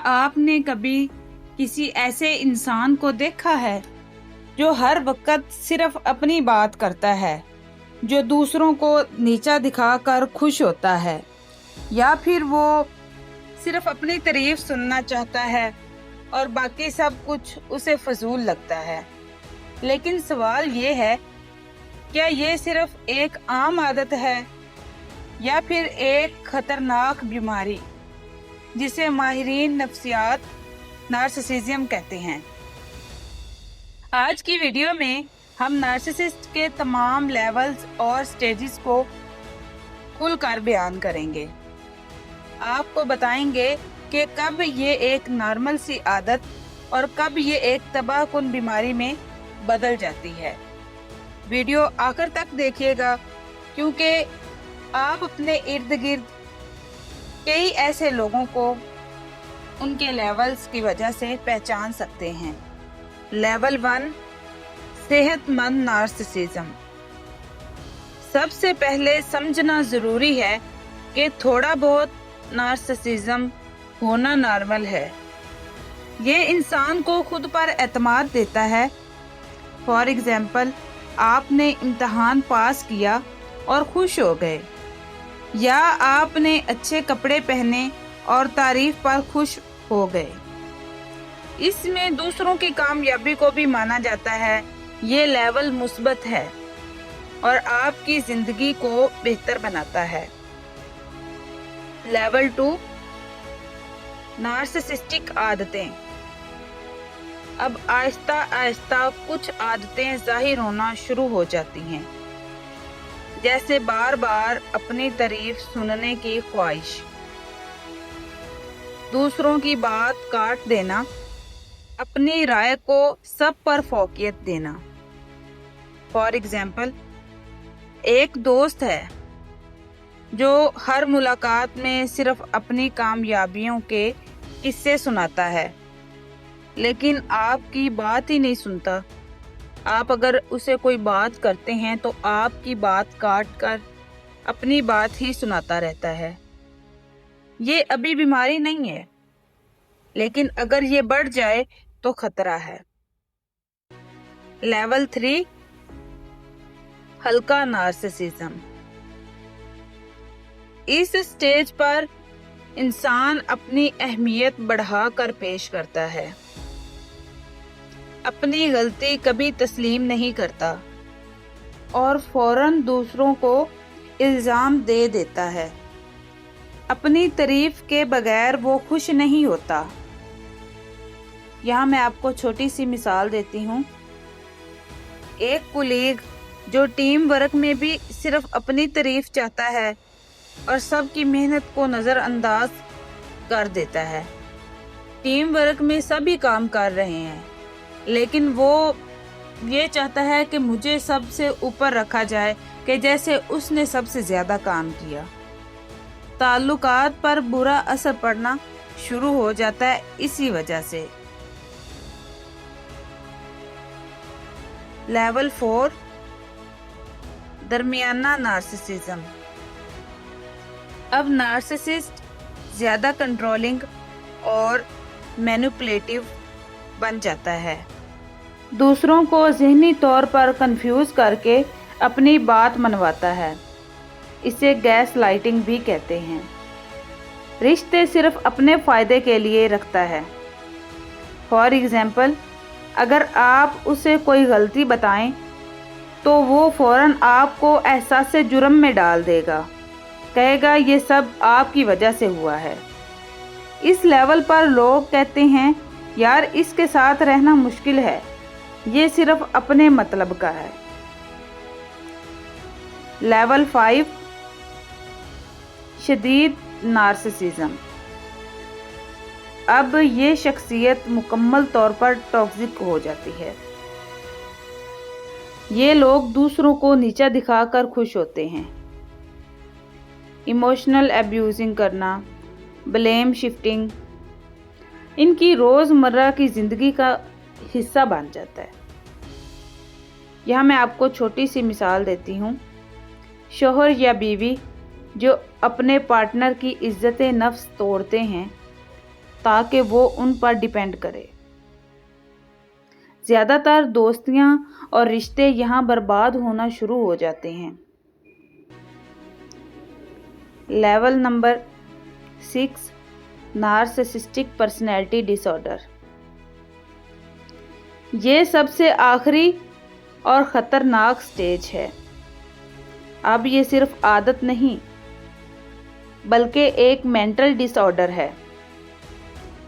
آپ نے کبھی کسی ایسے انسان کو دیکھا ہے جو ہر وقت صرف اپنی بات کرتا ہے، جو دوسروں کو نیچا دکھا کر خوش ہوتا ہے، یا پھر وہ صرف اپنی تعریف سننا چاہتا ہے اور باقی سب کچھ اسے فضول لگتا ہے؟ لیکن سوال یہ ہے، کیا یہ صرف ایک عام عادت ہے یا پھر ایک خطرناک بیماری جسے ماہرین نفسیات نارسسزم کہتے ہیں؟ آج کی ویڈیو میں ہم نارسسسٹ کے تمام لیولز اور سٹیجز کو کھل کر بیان کریں گے۔ آپ کو بتائیں گے کہ کب یہ ایک نارمل سی عادت اور کب یہ ایک تباہ کن بیماری میں بدل جاتی ہے۔ ویڈیو آخر تک دیکھیے گا کیونکہ آپ اپنے ارد گرد کئی ایسے لوگوں کو ان کے لیولز کی وجہ سے پہچان سکتے ہیں۔ لیول 1، صحت مند نارسسزم۔ سب سے پہلے سمجھنا ضروری ہے کہ تھوڑا بہت نارسسزم ہونا نارمل ہے۔ یہ انسان کو خود پر اعتماد دیتا ہے۔ فار ایگزامپل، آپ نے امتحان پاس کیا اور خوش ہو گئے، یا آپ نے اچھے کپڑے پہنے اور تعریف پر خوش ہو گئے۔ اس میں دوسروں کی کامیابی کو بھی مانا جاتا ہے۔ یہ لیول مثبت ہے اور آپ کی زندگی کو بہتر بناتا ہے۔ لیول 2، نارسسسٹک عادتیں۔ اب آہستہ آہستہ کچھ عادتیں ظاہر ہونا شروع ہو جاتی ہیں، جیسے بار بار اپنی تعریف سننے کی خواہش، دوسروں کی بات کاٹ دینا، اپنی رائے کو سب پر فوقیت دینا۔ فار ایگزامپل، ایک دوست ہے جو ہر ملاقات میں صرف اپنی کامیابیوں کے قصے سناتا ہے، لیکن آپ کی بات ہی نہیں سنتا۔ آپ اگر اسے کوئی بات کرتے ہیں تو آپ کی بات کاٹ کر اپنی بات ہی سناتا رہتا ہے۔ یہ ابھی بیماری نہیں ہے، لیکن اگر یہ بڑھ جائے تو خطرہ ہے۔ لیول 3، ہلکا نارسسزم۔ اس سٹیج پر انسان اپنی اہمیت بڑھا کر پیش کرتا ہے، اپنی غلطی کبھی تسلیم نہیں کرتا اور فوراً دوسروں کو الزام دے دیتا ہے۔ اپنی تعریف کے بغیر وہ خوش نہیں ہوتا۔ یہاں میں آپ کو چھوٹی سی مثال دیتی ہوں۔ ایک کولیگ جو ٹیم ورک میں بھی صرف اپنی تعریف چاہتا ہے اور سب کی محنت کو نظر انداز کر دیتا ہے۔ ٹیم ورک میں سبھی کام کر رہے ہیں، لیکن وہ یہ چاہتا ہے کہ مجھے سب سے اوپر رکھا جائے، کہ جیسے اس نے سب سے زیادہ کام کیا۔ تعلقات پر برا اثر پڑنا شروع ہو جاتا ہے اسی وجہ سے۔ Level 4، درمیانہ narcissism. اب نارسسسٹ زیادہ کنٹرولنگ اور مینیپولیٹو بن جاتا ہے، دوسروں کو ذہنی طور پر کنفیوز کر کے اپنی بات منواتا ہے۔ اسے گیس لائٹنگ بھی کہتے ہیں۔ رشتے صرف اپنے فائدے کے لیے رکھتا ہے۔ فار ایگزامپل، اگر آپ اسے کوئی غلطی بتائیں تو وہ فوراً آپ کو احساس جرم میں ڈال دے گا، کہے گا یہ سب آپ کی وجہ سے ہوا ہے۔ اس لیول پر لوگ کہتے ہیں یار اس کے ساتھ رہنا مشکل ہے، یہ صرف اپنے مطلب کا ہے۔ لیول 5، شدید نارسسزم۔ اب یہ شخصیت مکمل طور پر ٹاکسک ہو جاتی ہے۔ یہ لوگ دوسروں کو نیچا دکھا کر خوش ہوتے ہیں، ایموشنل ایبیوزنگ کرنا، بلیم شفٹنگ ان کی روزمرہ کی زندگی کا حصہ بن جاتا ہے۔ یہاں میں آپ کو چھوٹی سی مثال دیتی ہوں۔ شوہر یا بیوی جو اپنے پارٹنر کی عزت نفس توڑتے ہیں تاکہ وہ ان پر ڈیپینڈ کرے۔ زیادہ تر دوستیاں اور رشتے یہاں برباد ہونا شروع ہو جاتے ہیں۔ لیول نمبر 6، نارسسسٹک پرسنالٹی ڈس آرڈر۔ یہ سب سے آخری اور خطرناک سٹیج ہے۔ اب یہ صرف عادت نہیں بلکہ ایک مینٹل ڈس آرڈر ہے۔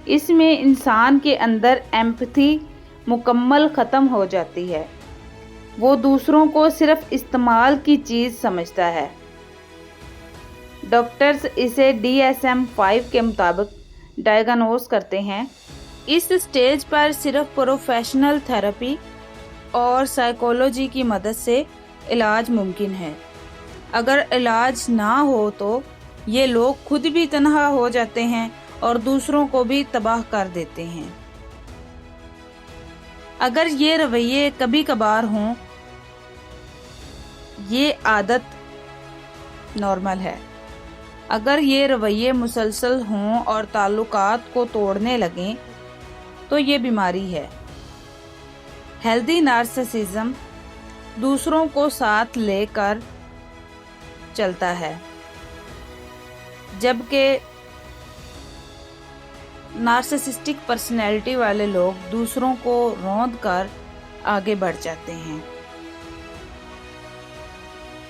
اس میں انسان کے اندر ایمپتھی مکمل ختم ہو جاتی ہے۔ وہ دوسروں کو صرف استعمال کی چیز سمجھتا ہے۔ ڈاکٹرز اسے DSM-5 کے مطابق ڈائیگنوز کرتے ہیں۔ اس سٹیج پر صرف پروفیشنل تھراپی اور سائیکولوجی کی مدد سے علاج ممکن ہے۔ اگر علاج نہ ہو تو یہ لوگ خود بھی تنہا ہو جاتے ہیں اور دوسروں کو بھی تباہ کر دیتے ہیں۔ اگر یہ رویے کبھی کبھار ہوں، یہ عادت نارمل ہے۔ اگر یہ رویے مسلسل ہوں اور تعلقات کو توڑنے لگیں تو یہ بیماری ہے۔ ہیلدی نارسسزم دوسروں کو ساتھ لے کر چلتا ہے، جبکہ نارسسسٹک پرسنالٹی والے لوگ دوسروں کو روند کر آگے بڑھ جاتے ہیں۔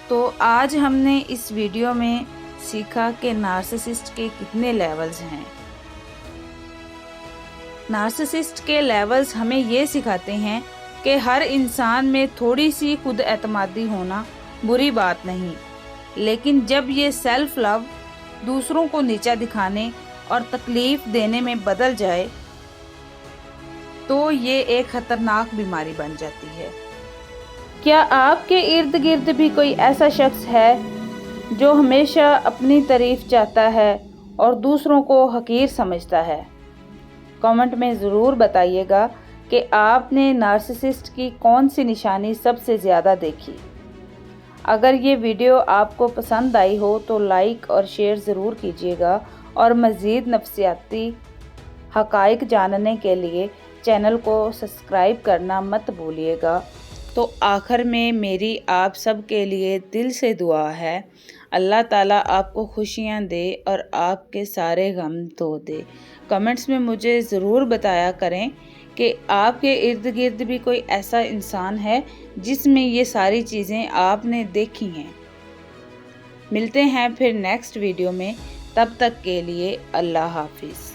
تو آج ہم نے اس ویڈیو میں سیکھا کہ نارسسسٹ کے کتنے لیولز ہیں۔ نارسسسٹ کے لیولز ہمیں یہ سکھاتے ہیں کہ ہر انسان میں تھوڑی سی خود اعتمادی ہونا بری بات نہیں، لیکن جب یہ سیلف لو دوسروں کو نیچا دکھانے اور تکلیف دینے میں بدل جائے تو یہ ایک خطرناک بیماری بن جاتی ہے۔ کیا آپ کے ارد گرد بھی کوئی ایسا شخص ہے جو ہمیشہ اپنی تعریف چاہتا ہے اور دوسروں کو حقیر سمجھتا ہے؟ کامنٹ میں ضرور بتائیے گا کہ آپ نے نارسسسٹ کی کون سی نشانی سب سے زیادہ دیکھی۔ اگر یہ ویڈیو آپ کو پسند آئی ہو تو لائک اور شیئر ضرور کیجیے گا، اور مزید نفسیاتی حقائق جاننے کے لیے چینل کو سبسکرائب کرنا مت بھولیے گا۔ تو آخر میں میری آپ سب کے لیے دل سے دعا ہے، اللہ تعالیٰ آپ کو خوشیاں دے اور آپ کے سارے غم دھو دے۔ کمنٹس میں مجھے ضرور بتایا کریں کہ آپ کے ارد گرد بھی کوئی ایسا انسان ہے جس میں یہ ساری چیزیں آپ نے دیکھی ہیں۔ ملتے ہیں پھر نیکسٹ ویڈیو میں، تب تک کے لیے اللہ حافظ۔